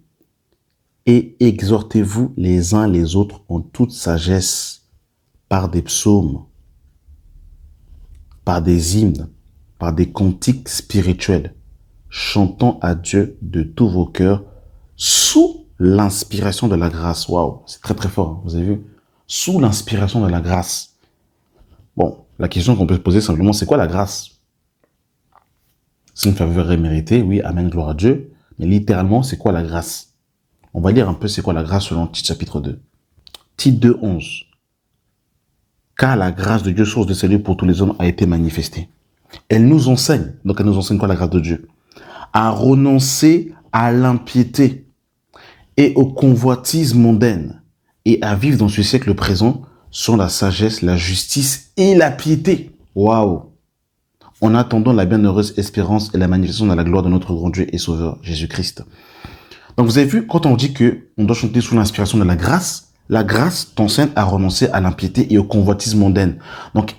et exhortez-vous les uns les autres en toute sagesse, par des psaumes, par des hymnes, par des cantiques spirituels, chantant à Dieu de tous vos cœurs, sous l'inspiration de la grâce. Waouh, c'est très très fort, hein, vous avez vu? Sous l'inspiration de la grâce. Bon, la question qu'on peut se poser simplement, c'est quoi la grâce? C'est une faveur méritée, oui, amen, gloire à Dieu. Mais littéralement, c'est quoi la grâce? On va lire un peu c'est quoi la grâce selon Tite chapitre 2. Tite 2, 11. Car la grâce de Dieu, source de salut pour tous les hommes, a été manifestée. Elle nous enseigne, donc elle nous enseigne quoi la grâce de Dieu? À renoncer à l'impiété et aux convoitises mondaines et à vivre dans ce siècle présent selon la sagesse, la justice et la piété. Waouh! En attendant la bienheureuse espérance et la manifestation de la gloire de notre grand Dieu et Sauveur, Jésus-Christ. Donc vous avez vu, quand on dit que on doit chanter sous l'inspiration de la grâce t'enseigne à renoncer à l'impiété et aux convoitises mondaines. Donc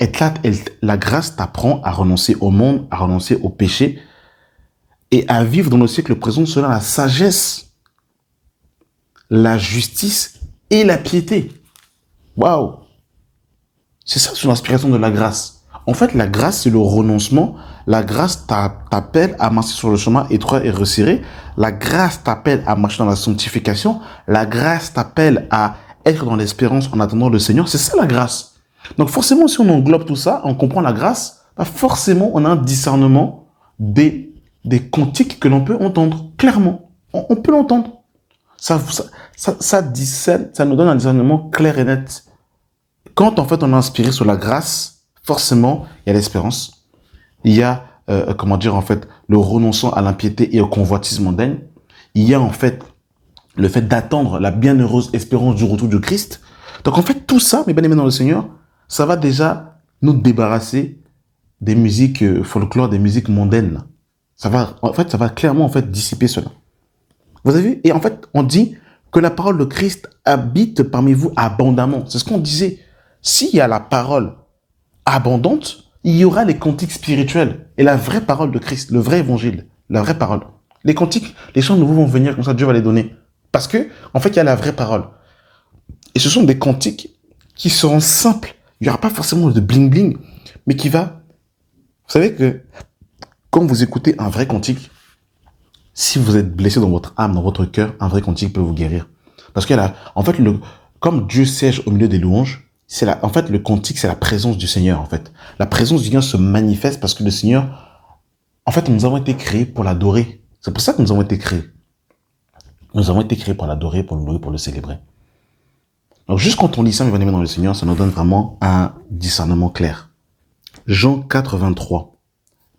la grâce t'apprend à renoncer au monde, à renoncer au péché et à vivre dans le siècle présent selon la sagesse, la justice et la piété. Waouh! C'est ça sous l'inspiration de la grâce. En fait, la grâce, c'est le renoncement. La grâce t'appelle à marcher sur le chemin étroit et resserré. La grâce t'appelle à marcher dans la sanctification. La grâce t'appelle à être dans l'espérance en attendant le Seigneur. C'est ça la grâce. Donc forcément, si on englobe tout ça, on comprend la grâce, bah forcément, on a un discernement des cantiques que l'on peut entendre. Clairement, on peut l'entendre. Ça discerne, ça nous donne un discernement clair et net. Quand en fait on est inspiré sur la grâce, forcément, il y a l'espérance. Il y a, en fait, le renoncement à l'impiété et au convoitise mondaine. Il y a en fait le fait d'attendre la bienheureuse espérance du retour de Christ. Donc en fait, tout ça, mes bien-aimés dans le Seigneur, ça va déjà nous débarrasser des musiques folklore, des musiques mondaines. Ça va clairement en fait dissiper cela. Vous avez vu? Et en fait, on dit que la parole de Christ habite parmi vous abondamment. C'est ce qu'on disait. S'il y a la parole abondante, il y aura les cantiques spirituels et la vraie parole de Christ, le vrai évangile, la vraie parole. Les cantiques, les chants nouveaux vont venir comme ça, Dieu va les donner. Parce que, en fait, il y a la vraie parole. Et ce sont des cantiques qui seront simples. Il n'y aura pas forcément de bling-bling, mais qui va savez que quand vous écoutez un vrai cantique, si vous êtes blessé dans votre âme, dans votre cœur, un vrai cantique peut vous guérir. Parce que là, en fait, comme Dieu siège au milieu des louanges, en fait, le cantique, c'est la présence du Seigneur, en fait. La présence du Seigneur se manifeste parce que le Seigneur, en fait, nous avons été créés pour l'adorer. C'est pour ça que nous avons été créés. Nous avons été créés pour l'adorer, pour le louer, pour le célébrer. Donc, juste quand on lit ça, mes bien-aimés dans le Seigneur, ça nous donne vraiment un discernement clair. Jean 4, 23.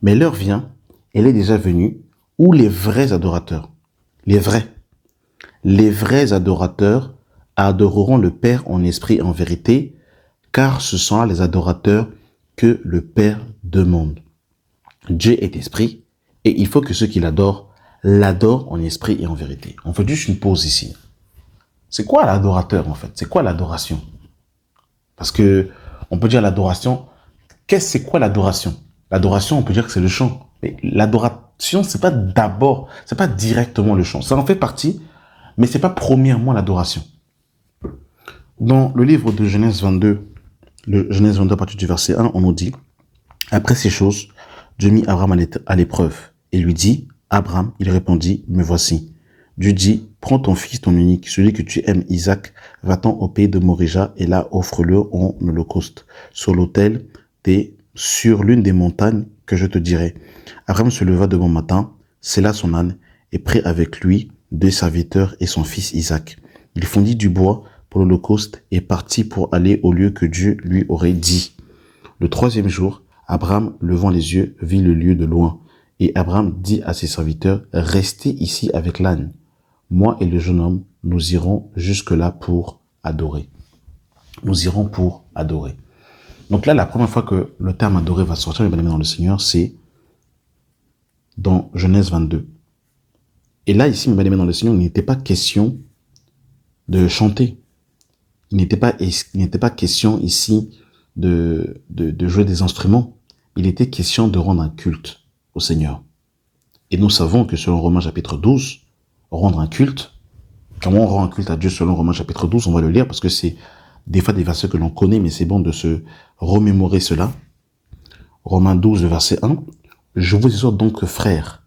Mais l'heure vient, elle est déjà venue, où les vrais adorateurs, les vrais adorateurs adoreront le Père en esprit et en vérité, car ce sont là les adorateurs que le Père demande. Dieu est esprit, et il faut que ceux qui l'adorent en esprit et en vérité. On fait juste une pause ici. C'est quoi l'adorateur, en fait? C'est quoi l'adoration? Parce que on peut dire l'adoration. C'est quoi l'adoration? L'adoration, on peut dire que c'est le chant. Mais l'adoration, c'est pas directement le chant. Ça en fait partie, mais c'est pas premièrement l'adoration. Dans le livre de Genèse 22, Genèse 22 à partir du verset 1, on nous dit, après ces choses, Dieu mit Abraham à l'épreuve et lui dit, Abraham, il répondit, me voici. Dieu dit, prends ton fils, ton unique, celui que tu aimes, Isaac, va-t'en au pays de Morija et là offre-le en holocauste sur l'autel sur l'une des montagnes que je te dirai. Abraham se leva de bon matin, sella son âne et prit avec lui 2 serviteurs et son fils Isaac. Il fondit du bois pour l'holocauste et partit pour aller au lieu que Dieu lui aurait dit. Le 3e jour, Abraham, levant les yeux, vit le lieu de loin. Et Abraham dit à ses serviteurs, restez ici avec l'âne. Moi et le jeune homme, nous irons jusque-là pour adorer. Nous irons pour adorer. Donc là, la première fois que le terme adorer va sortir, mes bien-aimés dans le Seigneur, c'est dans Genèse 22. Et là, ici, mes bien-aimés dans le Seigneur, il n'était pas question de chanter. Il n'était pas question ici de jouer des instruments. Il était question de rendre un culte au Seigneur. Et nous savons que selon Romains chapitre 12, rendre un culte, comment on rend un culte à Dieu selon Romains chapitre 12, on va le lire parce que c'est des fois des versets que l'on connaît, mais c'est bon de se remémorer cela. Romains 12, le verset 1. Je vous exhorte donc, frères,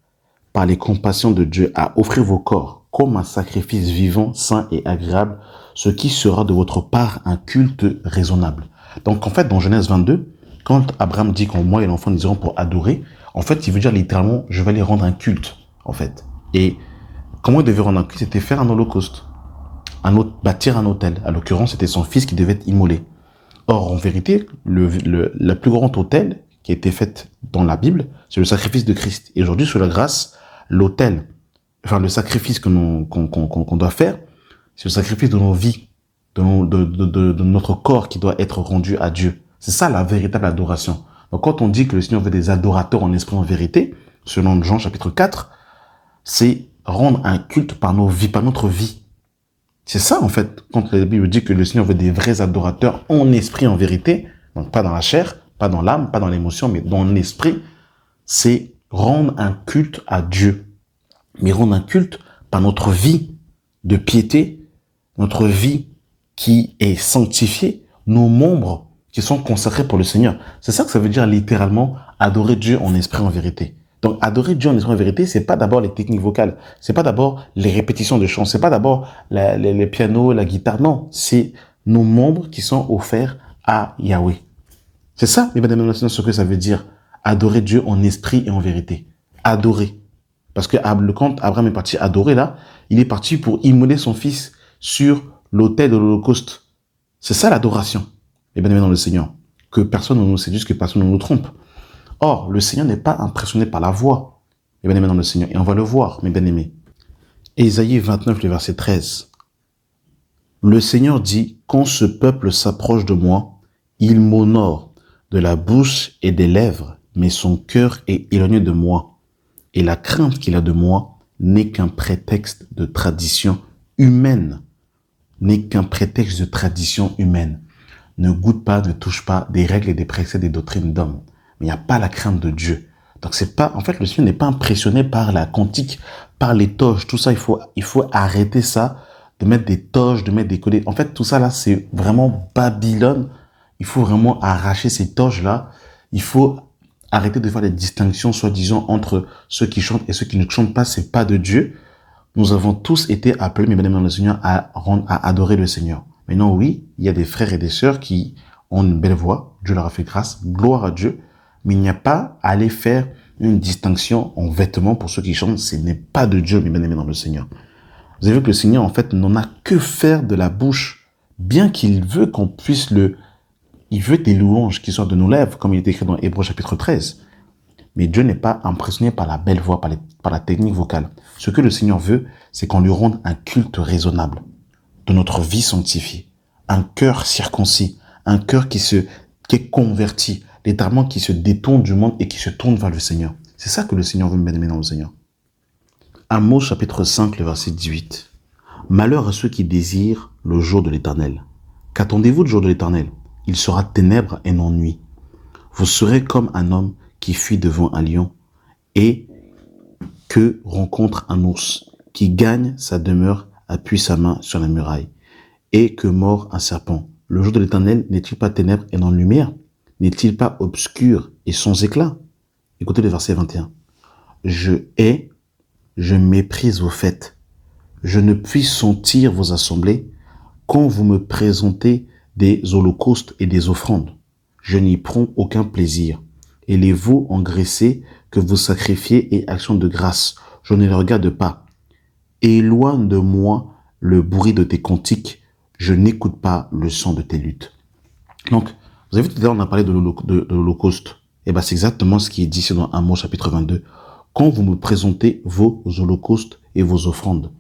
par les compassions de Dieu, à offrir vos corps comme un sacrifice vivant, saint et agréable, ce qui sera de votre part un culte raisonnable. Donc en fait, dans Genèse 22, quand Abraham dit qu'en moi et l'enfant nous irons pour adorer, en fait, il veut dire littéralement, je vais les rendre un culte, en fait. Et comment il devait rendre un culte? C'était faire un holocauste. Bâtir un autel. À l'occurrence, c'était son fils qui devait être immolé. Or, en vérité, le plus grand autel qui a été fait dans la Bible, c'est le sacrifice de Christ. Et aujourd'hui, sous la grâce, l'autel, enfin le sacrifice qu'on doit faire, c'est le sacrifice de nos vies, de notre corps qui doit être rendu à Dieu. C'est ça la véritable adoration. Donc quand on dit que le Seigneur veut des adorateurs en esprit en vérité, selon Jean chapitre 4, c'est rendre un culte par nos vies, par notre vie. C'est ça, en fait, quand la Bible dit que le Seigneur veut des vrais adorateurs en esprit, en vérité, donc pas dans la chair, pas dans l'âme, pas dans l'émotion, mais dans l'esprit, c'est rendre un culte à Dieu. Mais rendre un culte par notre vie de piété, notre vie qui est sanctifiée, nos membres qui sont consacrés pour le Seigneur. C'est ça que ça veut dire littéralement adorer Dieu en esprit, en vérité. Donc, adorer Dieu en esprit en vérité, c'est pas d'abord les techniques vocales, c'est pas d'abord les répétitions de chants, c'est pas d'abord les pianos, la guitare, non, c'est nos membres qui sont offerts à Yahweh. C'est ça, les mesdames et messieurs, ce que ça veut dire, adorer Dieu en esprit et en vérité. Adorer. Parce que quand Abraham est parti adorer là, il est parti pour immoler son fils sur l'autel de l'Holocauste. C'est ça l'adoration, les bien-aimés dans le Seigneur. Que personne ne nous séduise, que personne ne nous trompe. Or, le Seigneur n'est pas impressionné par la voix, mes bien-aimés dans le Seigneur. Et on va le voir, mes bien-aimés. Ésaïe 29, le verset 13. Le Seigneur dit, quand ce peuple s'approche de moi, il m'honore de la bouche et des lèvres, mais son cœur est éloigné de moi. Et la crainte qu'il a de moi n'est qu'un prétexte de tradition humaine. N'est qu'un prétexte de tradition humaine. Ne goûte pas, ne touche pas des règles et des préceptes des doctrines d'hommes. Mais il n'y a pas la crainte de Dieu. Donc c'est pas, en fait, le Seigneur n'est pas impressionné par la cantique, par les toges, tout ça, il faut arrêter ça, de mettre des toges, de mettre des collets. En fait, tout ça là, c'est vraiment Babylone. Il faut vraiment arracher ces toges là. Il faut arrêter de faire des distinctions, soi-disant, entre ceux qui chantent et ceux qui ne chantent pas, c'est pas de Dieu. Nous avons tous été appelés, mes bien-aimés dans le Seigneur, à adorer le Seigneur. Maintenant, oui, il y a des frères et des sœurs qui ont une belle voix. Dieu leur a fait grâce. Gloire à Dieu. Mais il n'y a pas à aller faire une distinction en vêtements pour ceux qui chantent. Ce n'est pas de Dieu, mes bien-aimés dans le Seigneur. Vous avez vu que le Seigneur, en fait, n'en a que faire de la bouche, bien qu'il veut qu'on puisse il veut des louanges qui sortent de nos lèvres, comme il est écrit dans Hébreux chapitre 13. Mais Dieu n'est pas impressionné par la belle voix, par la technique vocale. Ce que le Seigneur veut, c'est qu'on lui rende un culte raisonnable de notre vie sanctifiée. Un cœur circoncis, un cœur qui est converti, littéralement qui se détourne du monde et qui se tourne vers le Seigneur. C'est ça que le Seigneur veut, bien-aimés dans le Seigneur. Amos chapitre 5, le verset 18. Malheur à ceux qui désirent le jour de l'Éternel. Qu'attendez-vous du jour de l'Éternel? Il sera ténèbres et non nuit. Vous serez comme un homme qui fuit devant un lion et que rencontre un ours, qui gagne sa demeure, appuie sa main sur la muraille, et que mord un serpent. Le jour de l'Éternel n'est-il pas ténèbres et non lumière? N'est-il pas obscur et sans éclat? Écoutez le verset 21. Je méprise vos fêtes. Je ne puis sentir vos assemblées quand vous me présentez des holocaustes et des offrandes. Je n'y prends aucun plaisir. Et les veaux engraissés que vous sacrifiez et actions de grâce, je ne les regarde pas. Éloigne de moi le bruit de tes cantiques, je n'écoute pas le son de tes luttes. Donc, vous avez vu tout à l'heure, on a parlé de l'Holocauste. Et ben, c'est exactement ce qui est dit ici dans Amos chapitre 22. Quand vous me présentez vos holocaustes et vos offrandes.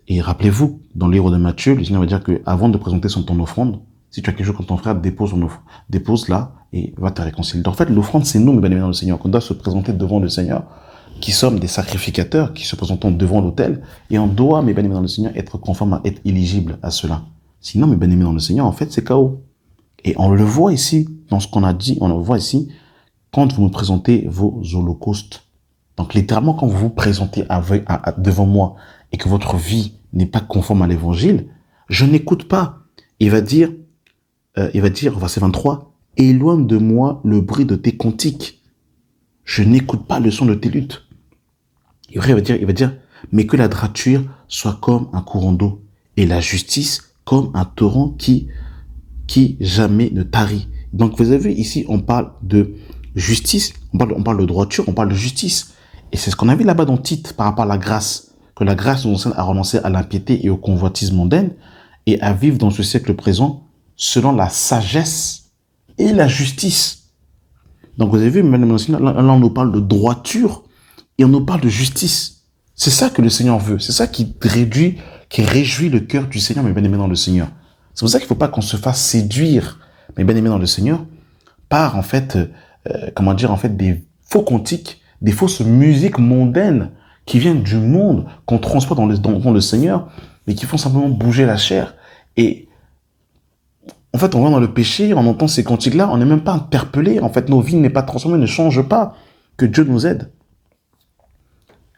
Et rappelez-vous, dans le livre de Matthieu, le Seigneur va dire que avant de présenter ton offrande, si tu as quelque chose contre ton frère, dépose là et va te réconcilier. En fait, l'offrande, c'est nous, mes bien-aimés dans le Seigneur, qu'on doit se présenter devant le Seigneur, qui sommes des sacrificateurs, qui se présentons devant l'autel, et on doit, mes bien-aimés dans le Seigneur, être conforme, être éligible à cela. Sinon, mes bien-aimés dans le Seigneur, en fait, c'est chaos. Et on le voit ici, dans ce qu'on a dit, on le voit ici, quand vous me présentez vos holocaustes. Donc, littéralement, quand vous vous présentez devant moi et que votre vie n'est pas conforme à l'évangile, je n'écoute pas. Il va dire, verset 23, éloigne de moi le bruit de tes cantiques. Je n'écoute pas le son de tes luttes. Et après, il va dire, mais que la droiture soit comme un courant d'eau et la justice comme un torrent qui jamais ne tarit. Donc, vous avez vu, ici, on parle de justice, on parle de droiture, on parle de justice. Et c'est ce qu'on a vu là-bas dans Tite par rapport à la grâce, que la grâce nous enseigne à renoncer à l'impiété et au convoitisme mondain et à vivre dans ce siècle présent selon la sagesse et la justice. Donc, vous avez vu, là, on nous parle de droiture et on nous parle de justice. C'est ça que le Seigneur veut. C'est ça qui réjouit le cœur du Seigneur, mes bien-aimés dans le Seigneur. C'est pour ça qu'il ne faut pas qu'on se fasse séduire, mes bien-aimés dans le Seigneur, par, des faux cantiques, des fausses musiques mondaines qui viennent du monde, qu'on transporte dans le Seigneur, mais qui font simplement bouger la chair. Et en fait, on va dans le péché, on entend ces cantiques-là, on n'est même pas interpellé. En fait, nos vies n'est pas transformées, ne changent pas. Que Dieu nous aide.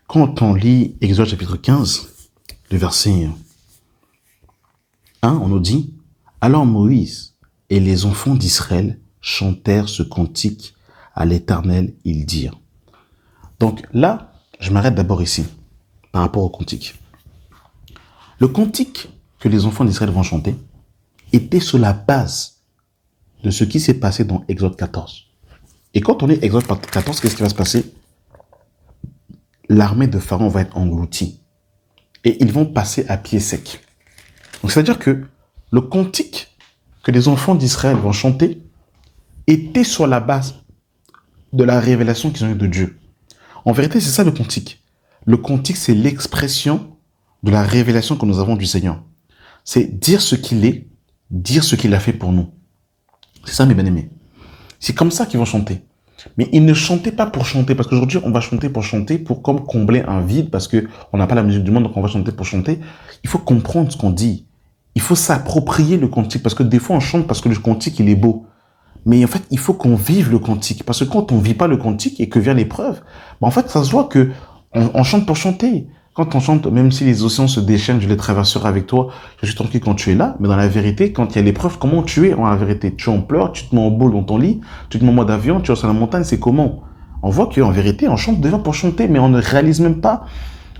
Quand on lit Exode chapitre 15, le verset 1, on nous dit « Alors Moïse et les enfants d'Israël chantèrent ce cantique à l'Éternel, ils dirent. » Donc là, je m'arrête d'abord ici, par rapport au cantique. Le cantique que les enfants d'Israël vont chanter était sur la base de ce qui s'est passé dans Exode 14. Et quand on lit Exode 14, qu'est-ce qui va se passer? L'armée de Pharaon va être engloutie. Et ils vont passer à pied sec. Donc, c'est-à-dire que le cantique que les enfants d'Israël vont chanter était sur la base de la révélation qu'ils ont eue de Dieu. En vérité, c'est ça le cantique. Le cantique, c'est l'expression de la révélation que nous avons du Seigneur. C'est dire ce qu'il est, dire ce qu'il a fait pour nous. C'est ça, mes bien-aimés. C'est comme ça qu'ils vont chanter. Mais ils ne chantaient pas pour chanter, parce qu'aujourd'hui, on va chanter pour comme combler un vide, parce que on n'a pas la musique du monde, donc on va chanter pour chanter. Il faut comprendre ce qu'on dit. Il faut s'approprier le cantique, parce que des fois, on chante parce que le cantique, il est beau. Mais en fait, il faut qu'on vive le cantique, parce que quand on vit pas le cantique et que vient l'épreuve, en fait, ça se voit que on chante pour chanter. Quand on chante, même si les océans se déchaînent, je les traverserai avec toi, je suis tranquille quand tu es là. Mais dans la vérité, quand il y a l'épreuve, comment tu es en la vérité? Tu en pleures, tu te mets en boule dans ton lit, tu te mets en mode avion, tu es sur la montagne, c'est comment? On voit qu'en vérité, on chante déjà pour chanter, mais on ne réalise même pas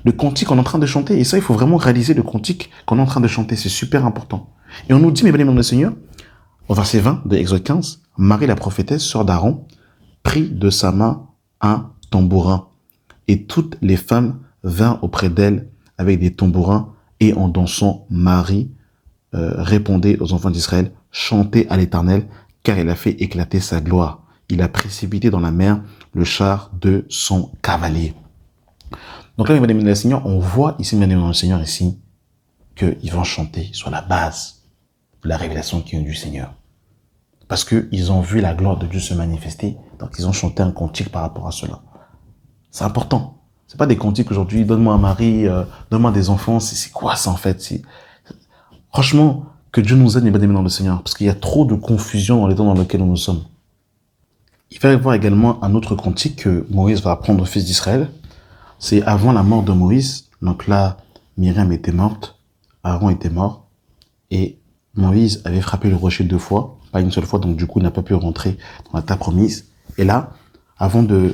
le cantique qu'on est en train de chanter. Et ça, il faut vraiment réaliser le cantique qu'on est en train de chanter. C'est super important. Et on nous dit, mes bien-aimés dans le Seigneur, au verset 20 de Exode 15, Marie la prophétesse, sœur d'Aaron, prit de sa main un tambourin. Et toutes les femmes vinrent auprès d'elle avec des tambourins, et en dansant, Marie répondait aux enfants d'Israël, chantez à l'Éternel, car il a fait éclater sa gloire. Il a précipité dans la mer le char de son cavalier. Donc là, mesdames et messieurs, on voit ici, mesdames et messieurs, Seigneur ici, qu'ils vont chanter sur la base de la révélation qui est du Seigneur. Parce qu'ils ont vu la gloire de Dieu se manifester, donc ils ont chanté un cantique par rapport à cela. C'est important. C'est pas des cantiques aujourd'hui, donne-moi un mari, donne-moi des enfants, c'est quoi ça en fait? Franchement, que Dieu nous aide, mesdames et messieurs, dans le Seigneur, parce qu'il y a trop de confusion dans les temps dans lesquels nous sommes. Il va y avoir également un autre cantique que Moïse va apprendre aux fils d'Israël. C'est avant la mort de Moïse. Donc là, Myriam était morte, Aaron était mort, et Moïse avait frappé le rocher 2 fois, pas une seule fois, donc du coup, il n'a pas pu rentrer dans la terre promise. Et là, avant de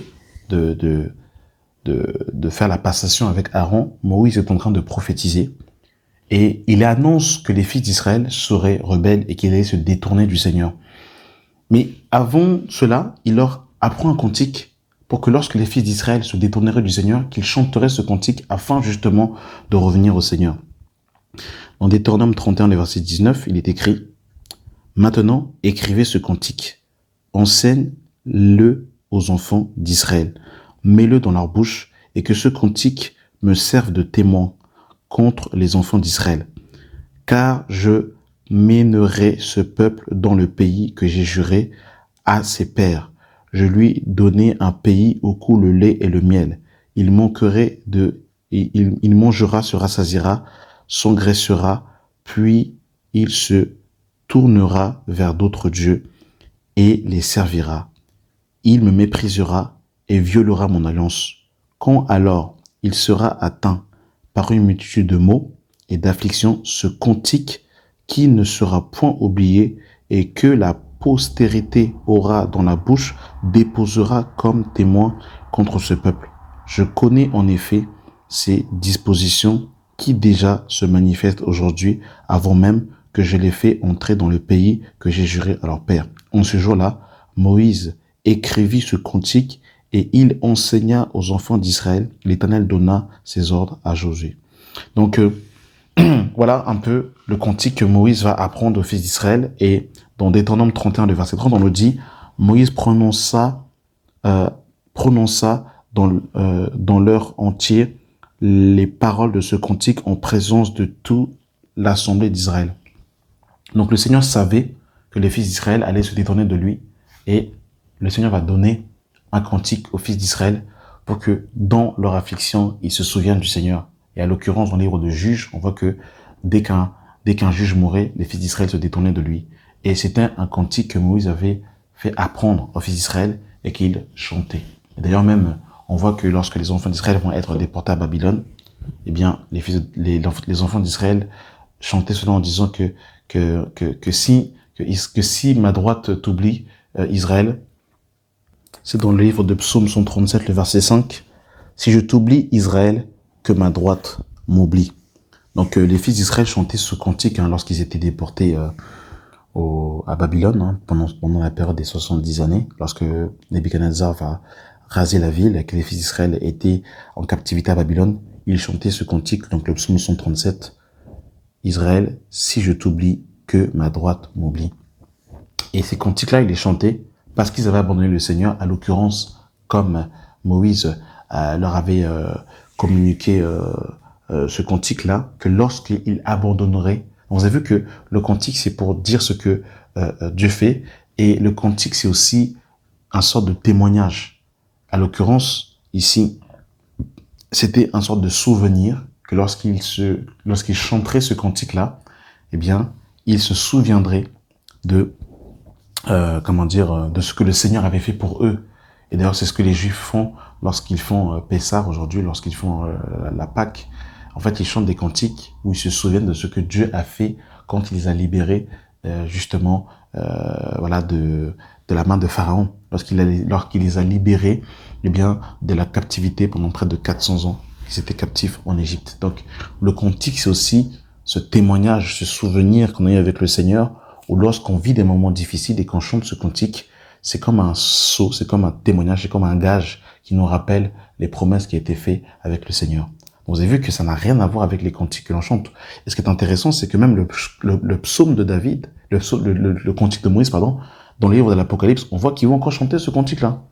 faire la passation avec Aaron, Moïse est en train de prophétiser, et il annonce que les fils d'Israël seraient rebelles et qu'ils allaient se détourner du Seigneur. Mais avant cela, il leur apprend un cantique pour que lorsque les fils d'Israël se détourneraient du Seigneur, qu'ils chanteraient ce cantique afin justement de revenir au Seigneur. Dans Deutéronome 31, le verset 19, il est écrit « Maintenant, écrivez ce cantique, enseigne-le aux enfants d'Israël, mets-le dans leur bouche et que ce cantique me serve de témoin contre les enfants d'Israël. Car je mènerai ce peuple dans le pays que j'ai juré à ses pères. Je lui donnai un pays où coule le lait et le miel. Il mangera, se rassasiera, s'engraissera, puis il se tournera vers d'autres dieux et les servira. Il me méprisera et violera mon alliance. Quand alors il sera atteint par une multitude de maux et d'afflictions, ce cantique qui ne sera point oublié et que la postérité aura dans la bouche, déposera comme témoin contre ce peuple. Je connais en effet ces dispositions qui déjà se manifestent aujourd'hui, avant même que je les fait entrer dans le pays que j'ai juré à leur père. En ce jour-là, Moïse écrivit ce cantique et il enseigna aux enfants d'Israël. L'Éternel donna ses ordres à Josué. Donc, voilà un peu le cantique que Moïse va apprendre aux fils d'Israël. Et dans Deutéronome 31, le verset 30, on nous dit, Moïse prononça dans leur entier les paroles de ce cantique en présence de toute l'assemblée d'Israël. Donc le Seigneur savait que les fils d'Israël allaient se détourner de lui. Et le Seigneur va donner un cantique aux fils d'Israël pour que dans leur affliction, ils se souviennent du Seigneur. Et à l'occurrence, dans le livre de Juges, on voit que dès qu'un juge mourait, les fils d'Israël se détournaient de lui. Et c'était un cantique que Moïse avait fait apprendre aux fils d'Israël et qu'ils chantaient. Et d'ailleurs même, on voit que lorsque les enfants d'Israël vont être déportés à Babylone, eh bien, les enfants d'Israël chantaient cela en disant que si ma droite t'oublie, Israël, c'est dans le livre de Psaume 137, le verset 5, si je t'oublie, Israël, que ma droite m'oublie. Donc les fils d'Israël chantaient ce cantique lorsqu'ils étaient déportés à Babylone, pendant la période des 70 années, lorsque Nebuchadnezzar va raser la ville et que les fils d'Israël étaient en captivité à Babylone, ils chantaient ce cantique, donc le psaume 137, Israël, si je t'oublie, que ma droite m'oublie. Et ces cantiques-là, ils les chantaient parce qu'ils avaient abandonné le Seigneur, à l'occurrence, comme Moïse leur avait communiqué ce cantique-là, que lorsqu'ils abandonneraient, vous avez vu que le cantique, c'est pour dire ce que Dieu fait, et le cantique, c'est aussi un sorte de témoignage. À l'occurrence, ici, c'était un sorte de souvenir que lorsqu'ils chanteraient ce cantique-là, eh bien, ils se souviendraient de de ce que le Seigneur avait fait pour eux. Et d'ailleurs, c'est ce que les Juifs font lorsqu'ils font Pessah aujourd'hui, lorsqu'ils font la Pâque, en fait, ils chantent des cantiques où ils se souviennent de ce que Dieu a fait quand il les a libérés, justement, voilà, de la main de Pharaon, lorsqu'il les a libérés, eh bien, de la captivité pendant près de 400 ans. Ils étaient captifs en Égypte. Donc, le cantique, c'est aussi ce témoignage, ce souvenir qu'on a eu avec le Seigneur, où lorsqu'on vit des moments difficiles et qu'on chante ce cantique, c'est comme un sceau, c'est comme un témoignage, c'est comme un gage qui nous rappelle les promesses qui ont été faites avec le Seigneur. Vous avez vu que ça n'a rien à voir avec les cantiques que l'on chante. Et ce qui est intéressant, c'est que même le psaume de David, le cantique de Moïse, pardon, dans le livre de l'Apocalypse, on voit qu'ils vont encore chanter ce cantique-là.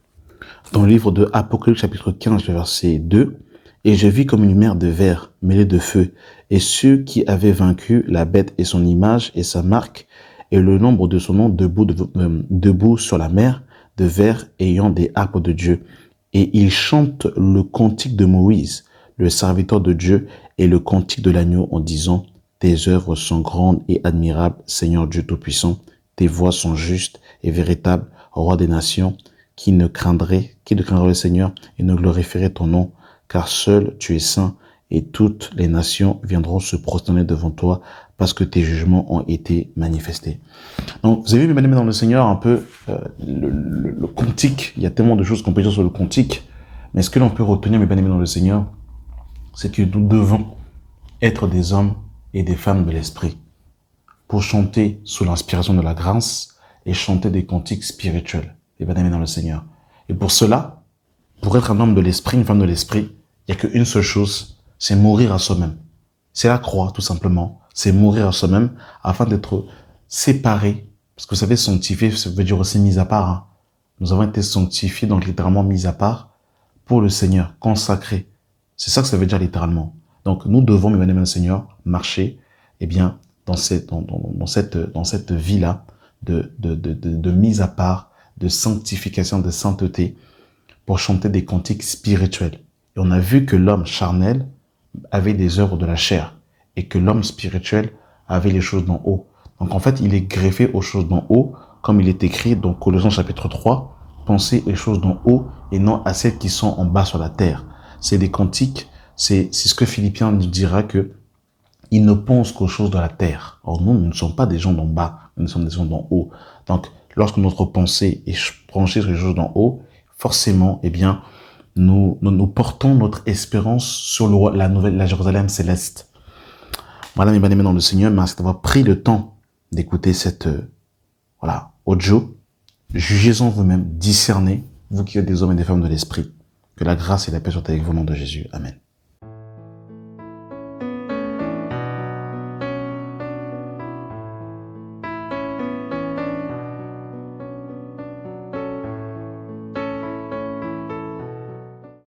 Dans le livre de Apocalypse, chapitre 15, verset 2, « Et je vis comme une mer de verre mêlée de feu, et ceux qui avaient vaincu la bête et son image et sa marque, et le nombre de son nom debout sur la mer de verre ayant des harpes de Dieu. Et ils chantent le cantique de Moïse, le serviteur de Dieu, et le cantique de l'agneau en disant, tes œuvres sont grandes et admirables, Seigneur Dieu Tout-Puissant, tes voies sont justes et véritables, Roi des nations, qui ne craindrait le Seigneur et ne glorifierait ton nom, car seul tu es saint, et toutes les nations viendront se prosterner devant toi, parce que tes jugements ont été manifestés. » Donc, vous avez vu, mes bien-aimés dans le Seigneur, un peu le cantique. Il y a tellement de choses qu'on peut dire sur le cantique. Mais ce que l'on peut retenir, mes bien-aimés dans le Seigneur, c'est que nous devons être des hommes et des femmes de l'esprit pour chanter sous l'inspiration de la grâce et chanter des cantiques spirituels, mes bien-aimés dans le Seigneur. Et pour cela, pour être un homme de l'esprit, une femme de l'esprit, il n'y a qu'une seule chose, c'est mourir à soi-même. C'est la croix, tout simplement. C'est mourir à soi-même afin d'être séparé. Parce que vous savez, sanctifié, ça veut dire aussi mis à part. Hein. Nous avons été sanctifiés, donc littéralement mis à part pour le Seigneur, consacrés. C'est ça que ça veut dire littéralement. Donc nous devons, mes bien-aimés dans le Seigneur, marcher, eh bien, dans cette vie-là de mise à part, de sanctification, de sainteté, pour chanter des cantiques spirituels. Et on a vu que l'homme charnel avait des œuvres de la chair et que l'homme spirituel avait les choses d'en haut. Donc en fait, il est greffé aux choses d'en haut, comme il est écrit dans Colossiens chapitre 3, pensez aux choses d'en haut et non à celles qui sont en bas sur la terre. C'est des cantiques, c'est ce que Philippiens nous dira que ils ne pensent qu'aux choses de la terre. Or nous ne sommes pas des gens d'en bas, nous sommes des gens d'en haut. Donc lorsque notre pensée est branchée sur les choses d'en haut, forcément, eh bien, nous portons notre espérance sur la Jérusalem céleste. Voilà, mes bien-aimés dans le Seigneur, merci d'avoir pris le temps d'écouter cette audio. Jugez-en vous-même, discernez, vous qui êtes des hommes et des femmes de l'esprit. Que la grâce et la paix soient avec vous au nom de Jésus. Amen.